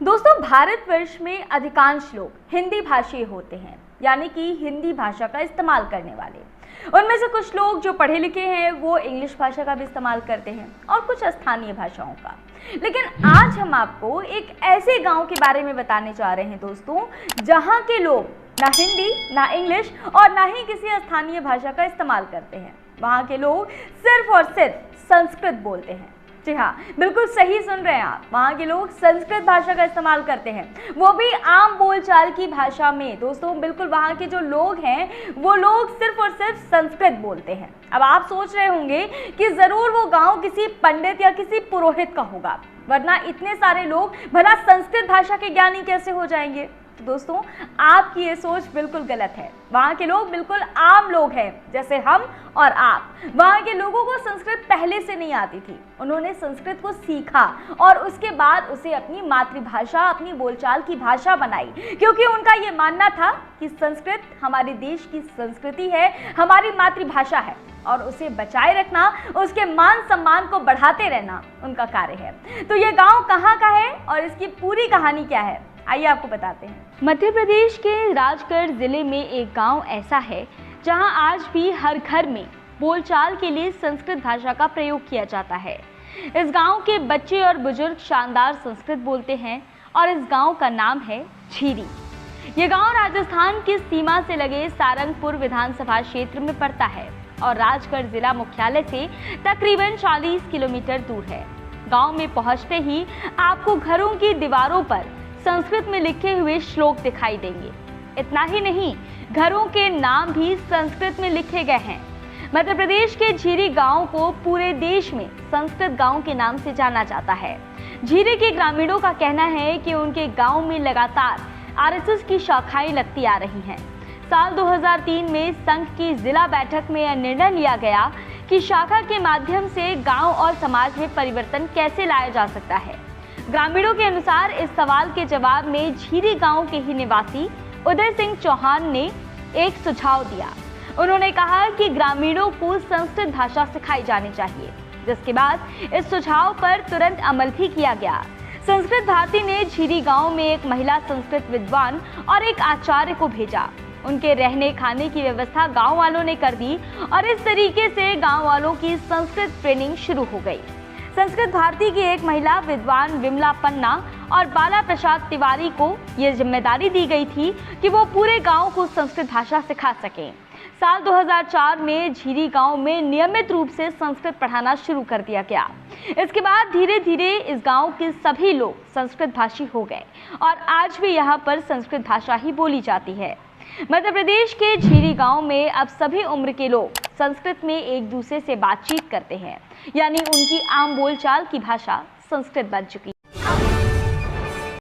दोस्तों, भारतवर्ष में अधिकांश लोग हिंदी भाषी होते हैं, यानी कि हिंदी भाषा का इस्तेमाल करने वाले। उनमें से कुछ लोग जो पढ़े लिखे हैं वो इंग्लिश भाषा का भी इस्तेमाल करते हैं और कुछ स्थानीय भाषाओं का। लेकिन आज हम आपको एक ऐसे गांव के बारे में बताने जा रहे हैं दोस्तों, जहां के लोग ना हिंदी, ना इंग्लिश और ना ही किसी स्थानीय भाषा का इस्तेमाल करते हैं। वहां के लोग सिर्फ और सिर्फ संस्कृत बोलते हैं। जी हाँ, बिल्कुल सही सुन रहे हैं आप। वहाँ के लोग संस्कृत भाषा का इस्तेमाल करते हैं, वो भी आम बोलचाल की भाषा में। दोस्तों, बिल्कुल वहाँ के जो लोग हैं वो लोग सिर्फ और सिर्फ संस्कृत बोलते हैं। अब आप सोच रहे होंगे कि ज़रूर वो गांव किसी पंडित या किसी पुरोहित का होगा, वरना इतने सारे लोग भला संस्कृत भाषा के ज्ञानी कैसे हो जाएंगे। तो दोस्तों, आपकी ये सोच बिल्कुल गलत है। वहाँ के लोग बिल्कुल आम लोग हैं, जैसे हम और आप। वहाँ के लोगों को संस्कृत पहले से नहीं आती थी। उन्होंने संस्कृत को सीखा और उसके बाद उसे अपनी मातृभाषा, अपनी बोलचाल की भाषा बनाई, क्योंकि उनका ये मानना था कि संस्कृत हमारे देश की संस्कृति है, हमारी मातृभाषा है और उसे बचाए रखना, उसके मान सम्मान को बढ़ाते रहना उनका कार्य है। तो ये गाँव कहाँ का है और इसकी पूरी कहानी क्या है, आइए आपको बताते हैं। मध्य प्रदेश के राजगढ़ जिले में एक गांव ऐसा है जहां आज भी हर घर में बोलचाल के लिए संस्कृत भाषा का प्रयोग किया जाता है। इस गांव के बच्चे और बुजुर्ग शानदार संस्कृत बोलते हैं और इस गांव का नाम है झीरी। ये गांव राजस्थान की सीमा से लगे सारंगपुर विधानसभा क्षेत्र में पड़ता है और राजगढ़ जिला मुख्यालय से तकरीबन 40 किलोमीटर दूर है। गाँव में पहुँचते ही आपको घरों की दीवारों पर संस्कृत में लिखे हुए श्लोक दिखाई देंगे। इतना ही नहीं, घरों के नाम भी संस्कृत में लिखे गए हैं। मध्य प्रदेश के झीरी गांव को पूरे देश में संस्कृत गांव के नाम से जाना जाता है। झीरी के ग्रामीणों का कहना है कि उनके गांव में लगातार आरएसएस की शाखाएं लगती आ रही हैं। साल 2003 में संघ की जिला बैठक में यह निर्णय लिया गया कि शाखा के माध्यम से गाँव और समाज में परिवर्तन कैसे लाया जा सकता है। ग्रामीणों के अनुसार इस सवाल के जवाब में झीरी गांव के ही निवासी उदय सिंह चौहान ने एक सुझाव दिया। उन्होंने कहा कि ग्रामीणों को संस्कृत भाषा सिखाई जानी चाहिए, जिसके बाद इस सुझाव पर तुरंत अमल भी किया गया। संस्कृत भारती ने झीरी गांव में एक महिला संस्कृत विद्वान और एक आचार्य को भेजा। उनके रहने खाने की व्यवस्था गाँव वालों ने कर दी और इस तरीके से गाँव वालों की संस्कृत ट्रेनिंग शुरू हो गई। संस्कृत भारती की एक महिला विद्वान विमला पन्ना और बाला प्रसाद तिवारी को यह जिम्मेदारी दी गई थी कि वो पूरे गांव को संस्कृत भाषा सिखा सकें। साल 2004 में झीरी गांव में नियमित रूप से संस्कृत पढ़ाना शुरू कर दिया गया। इसके बाद धीरे धीरे इस गांव के सभी लोग संस्कृत भाषी हो गए और आज भी यहाँ पर संस्कृत भाषा ही बोली जाती है। मध्य प्रदेश के झीरी गांव में अब सभी उम्र के लोग संस्कृत में एक दूसरे से बातचीत करते हैं, यानी उनकी आम बोलचाल की भाषा संस्कृत बन चुकी है।